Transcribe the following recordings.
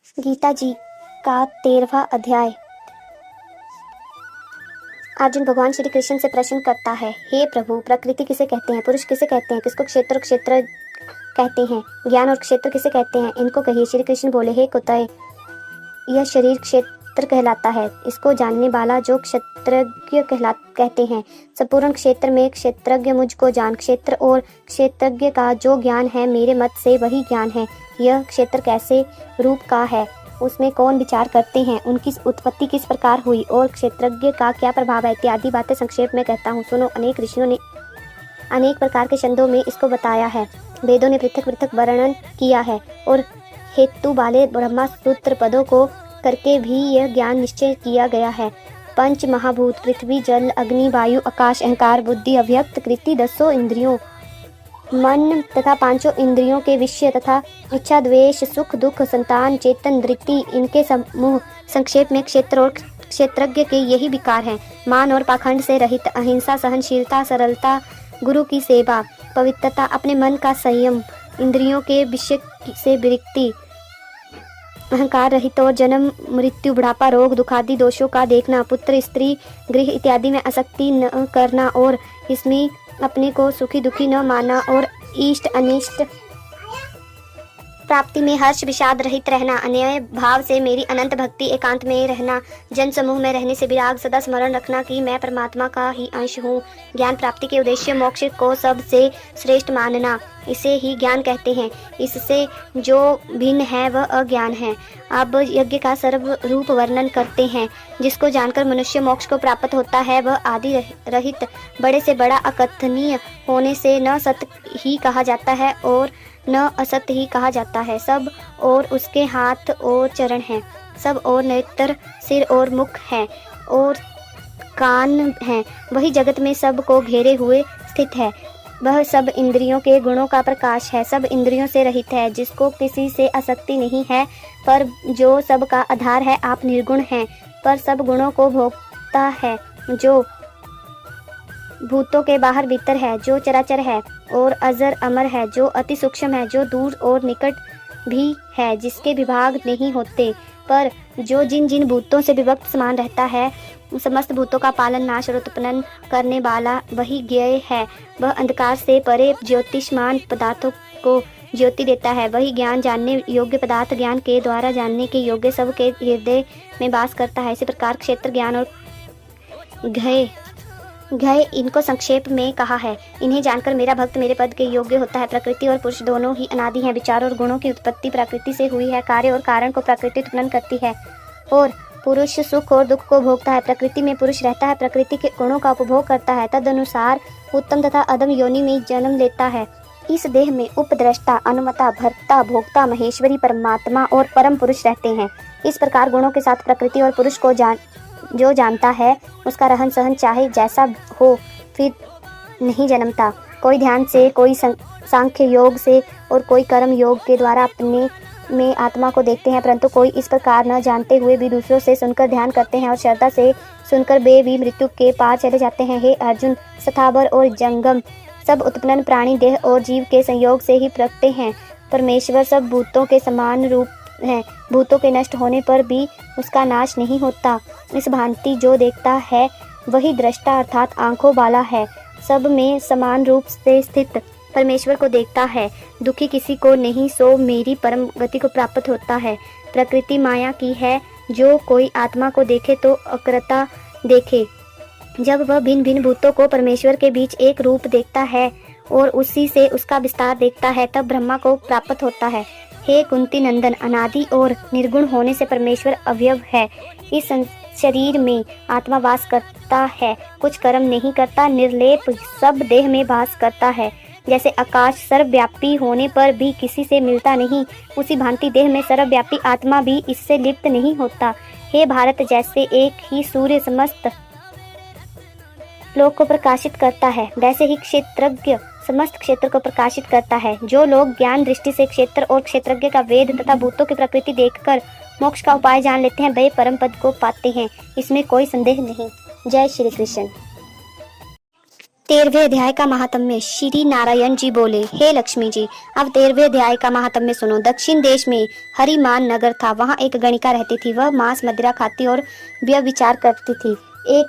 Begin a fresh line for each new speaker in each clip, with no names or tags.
गीता जी का 13वां अध्याय। अर्जुन भगवान श्री कृष्ण से प्रश्न करता है, हे प्रभु, प्रकृति किसे कहते हैं, पुरुष किसे कहते हैं, किसको क्षेत्र और क्षेत्र कहते हैं, ज्ञान और क्षेत्र किसे कहते हैं, इनको कहिए। श्री कृष्ण बोले, हे कुतय, यह शरीर क्षेत्र कहलाता है, इसको जानने वाला जो क्षेत्रज्ञ कहते हैं। संपूर्ण क्षेत्र में क्षेत्रज्ञ मुझको जान। क्षेत्र और क्षेत्रज्ञ का जो ज्ञान है, मेरे मत से वही ज्ञान है। यह क्षेत्र कैसे रूप का है, उसमें कौन विचार करते हैं, उनकी उत्पत्ति किस प्रकार हुई और क्षेत्रज्ञ का क्या प्रभाव है, इत्यादि बातें संक्षेप में कहता हूँ। सुनो, अनेक ऋषियों ने अनेक प्रकार के छंदों में इसको बताया है। वेदों ने पृथक पृथक वर्णन किया है और हेतु वाले ब्रह्मा सूत्र पदों को करके भी यह ज्ञान निश्चय किया गया है। पंच महाभूत पृथ्वी, जल, अग्नि, वायु, आकाश, अहंकार, बुद्धि, अव्यक्त कृति, 10 इंद्रियों, मन तथा 5 इंद्रियों के विषय तथा इच्छा, द्वेष, सुख, दुख, संतान, चेतन, धृति, इनके समूह। संक्षेप में क्षेत्र और क्षेत्रज्ञ के यही विकार हैं। मान और पाखंड से रहित, अहिंसा, सहनशीलता, सरलता, गुरु की सेवा, पवित्रता, अपने मन का संयम, इंद्रियों के विषय से विरक्ति, अहंकार रहित और जन्म, मृत्यु, बुढ़ापा, रोग, दुखादि दोषों का देखना, पुत्र, स्त्री, गृह इत्यादि में आसक्ति न करना और इसमें अपने को सुखी दुखी न मानना और इष्ट अनिष्ट प्राप्ति में हर्ष विषाद रहित रहना, अन्याय भाव से मेरी अनंत भक्ति, एकांत में रहना, जन समूह में रहने से विराग, सदा स्मरण रखना कि मैं परमात्मा का ही अंश हूँ, ज्ञान प्राप्ति के उद्देश्य मोक्ष को सबसे श्रेष्ठ मानना, इसे ही ज्ञान कहते हैं। इससे जो भिन्न है वह अज्ञान है। अब यज्ञ का सर्व रूप वर्णन करते हैं। जिसको जानकर मनुष्य मोक्ष को प्राप्त होता है, वह आदि रहित, बड़े से बड़ा, अकथनीय होने से न सत्य ही कहा जाता है और न असत्य ही कहा जाता है। सब और उसके हाथ और चरण हैं, सब और नेत्र, सिर और मुख हैं और कान हैं। वही जगत में सब को घेरे हुए स्थित है। वह सब इंद्रियों के गुणों का प्रकाश है, सब इंद्रियों से रहित है, जिसको किसी से आसक्ति नहीं है, पर जो सब का आधार है। आप निर्गुण हैं, पर सब गुणों को भोगता है, जो भूतों के बाहर भीतर है, जो चराचर है और अजर अमर है, जो अति सूक्ष्म है, जो दूर और निकट भी है, जिसके विभाग नहीं होते, पर जो जिन जिन भूतों से विभक्त समान रहता है। समस्त भूतों का पालन, नाश और उत्पन्न करने वाला वही ज्ञेय है। वह अंधकार से परे ज्योतिष्मान पदार्थों को ज्योति देता है। वही ज्ञान जानने योग्य पदार्थ, ज्ञान के द्वारा जानने के योग्य सब के हृदय में वास करता है। इसी प्रकार क्षेत्र, ज्ञान और घय इनको संक्षेप में कहा है। इन्हें जानकर मेरा भक्त मेरे पद के योग्य होता है। प्रकृति और पुरुष दोनों ही अनादि हैं। विचार और गुणों की उत्पत्ति प्रकृति से हुई है। कार्य और कारण को प्रकृति उत्पन्न करती है और पुरुष सुख और दुख को भोगता है। प्रकृति में पुरुष रहता है, प्रकृति के गुणों का उपभोग करता है, तदनुसार उत्तम तथा अधम योनि में जन्म लेता है। इस देह में उपद्रष्टा, अनुमता, भर्ता, भोक्ता, महेश्वरी, परमात्मा और परम पुरुष रहते हैं। इस प्रकार गुणों के साथ प्रकृति और पुरुष को जो जानता है, उसका रहन सहन चाहे जैसा हो, फिर नहीं जन्मता। कोई ध्यान से, कोई सांख्य योग से और कोई कर्म योग के द्वारा अपने में आत्मा को देखते हैं, परंतु कोई इस प्रकार न जानते हुए भी दूसरों से सुनकर ध्यान करते हैं और श्रद्धा से सुनकर वे भी मृत्यु के पार चले जाते हैं। हे अर्जुन, स्थावर और जंगम सब उत्पन्न प्राणी देह और जीव के संयोग से ही प्रकटे हैं। परमेश्वर सब भूतों के समान रूप है। भूतों के नष्ट होने पर भी उसका नाश नहीं होता। इस भांति जो देखता है वही दृष्टा अर्थात आंखों वाला है। सब में समान रूप से स्थित परमेश्वर को देखता है। दुखी किसी को नहीं, सो मेरी परम गति को प्राप्त होता है। प्रकृति माया की है, जो कोई आत्मा को देखे तो अकृता देखे। जब वह भिन्न भिन्न भूतों को परमेश्वर के बीच एक रूप देखता है और उसी से उसका विस्तार देखता है, तब ब्रह्मा को प्राप्त होता है। हे कुंती नंदन, अनादि और निर्गुण होने से परमेश्वर अवयव है। इस शरीर में आत्मा वास करता है, कुछ कर्म नहीं करता, निर्लेप सब देह में वास करता है। जैसे आकाश सर्वव्यापी होने पर भी किसी से मिलता नहीं, उसी भांति देह में सर्वव्यापी आत्मा भी इससे लिप्त नहीं होता। हे भारत, जैसे एक ही सूर्य समस्त लोक को प्रकाशित करता है, वैसे ही क्षेत्रज्ञ समस्त क्षेत्र को प्रकाशित करता है। जो लोग ज्ञान दृष्टि से क्षेत्र और क्षेत्रज्ञ का वेद तथा भूतों की प्रकृति देखकर मोक्ष का उपाय जान लेते हैं, वे परम पद को पाते हैं, इसमें कोई संदेह नहीं। जय श्री कृष्ण। 13वें अध्याय का महात्म्य। श्री नारायण जी बोले, हे लक्ष्मी जी, अब 13वें अध्याय का महात्म्य सुनो। दक्षिण देश में हरिमान नगर था। वहाँ एक गणिका रहती थी। वह मांस मदिरा खाती और व्यभिचार करती थी। एक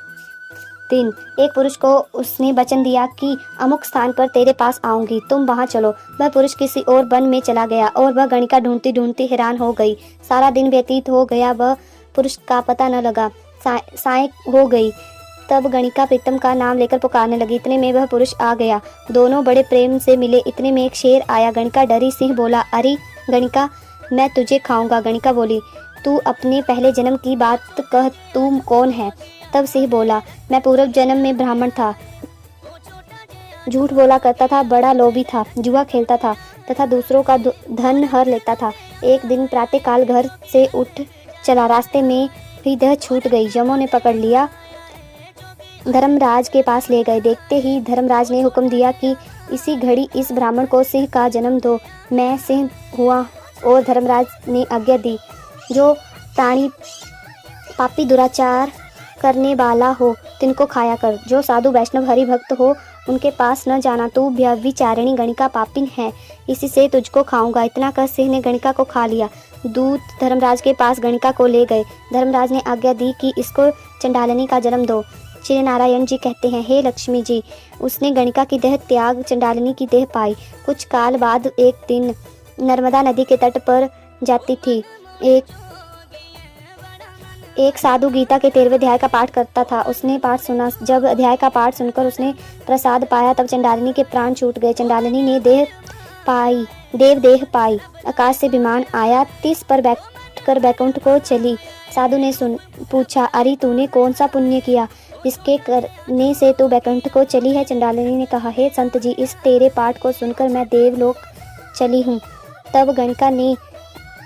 दिन एक पुरुष को उसने वचन दिया कि अमुक स्थान पर तेरे पास आऊंगी, तुम वहां चलो। वह पुरुष किसी और वन में चला गया और वह गणिका ढूंढती ढूंढती हैरान हो गई। सारा दिन व्यतीत हो गया, वह पुरुष का पता न लगा। साय हो गई, तब गणिका प्रीतम का नाम लेकर पुकारने लगी। इतने में वह पुरुष आ गया। दोनों बड़े प्रेम से मिले। इतने में एक शेर आया। गणिका डरी। सिंह बोला, अरे गणिका, मैं तुझे खाऊंगा। गणिका बोली, तू अपने पहले जन्म की बात कह, तू कौन है? तब सिंह बोला, मैं पूर्व जन्म में ब्राह्मण था, झूठ बोला करता था, बड़ा लोभी था, जुआ खेलता था तथा दूसरों का धन हर लेता था। एक दिन प्रातःकाल घर से उठ चला, रास्ते में ही देह छूट गई। यमों ने पकड़ लिया, धर्मराज के पास ले गए। देखते ही धर्मराज ने हुक्म दिया कि इसी घड़ी इस ब्राह्मण को सिंह का जन्म दो। मैं सिंह हुआ और धर्मराज ने आज्ञा दी, जो प्राणी पापी दुराचार करने वाला हो तिनको खाया कर। जो साधु वैष्णव हरि भक्त हो उनके पास न जाना। तू व्यभिचारिणी गणिका पापिन है, इसी से तुझको खाऊंगा। इतना कर सिंह ने गणिका को खा लिया। दूत धर्मराज के पास गणिका को ले गए। धर्मराज ने आज्ञा दी कि इसको चंडालिनी का जन्म दो। श्री नारायण जी कहते हैं, हे लक्ष्मी जी, उसने गणिका की देह त्याग चंडालिनी की देह पाई। कुछ काल बाद एक दिन नर्मदा नदी के तट पर जाती थी। एक साधु गीता के 13वें अध्याय का पाठ करता था। उसने पाठ सुना। जब अध्याय का पाठ सुनकर उसने प्रसाद पाया, तब चंडालिनी के प्राण छूट गए। चंडालिनी ने देव देह पाई। आकाश से विमान आया, 30 पर बैठकर बैकुंठ को चली। साधु ने पूछा, अरे तूने कौन सा पुण्य किया जिसके करने से तू बैकुंठ को चली है? चंडालिनी ने कहा, हे संत जी, इस तेरे पाठ को सुनकर मैं देवलोक चली हूँ। तब गणिका ने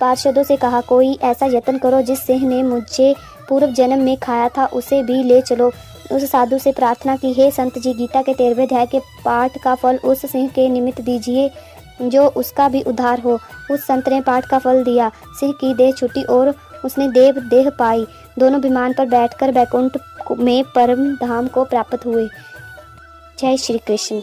पार्षदों से कहा, कोई ऐसा यत्न करो जिस सिंह ने मुझे पूर्व जन्म में खाया था उसे भी ले चलो। उस साधु से प्रार्थना की, हे संत जी, गीता के 13वें अध्याय के पाठ का फल उस सिंह के निमित्त दीजिए जो उसका भी उद्धार हो। उस संत ने पाठ का फल दिया। सिंह की देह छूटी और उसने देव देह पाई। दोनों विमान पर बैठकर बैकुंठ में परम धाम को प्राप्त हुए। जय श्री कृष्ण।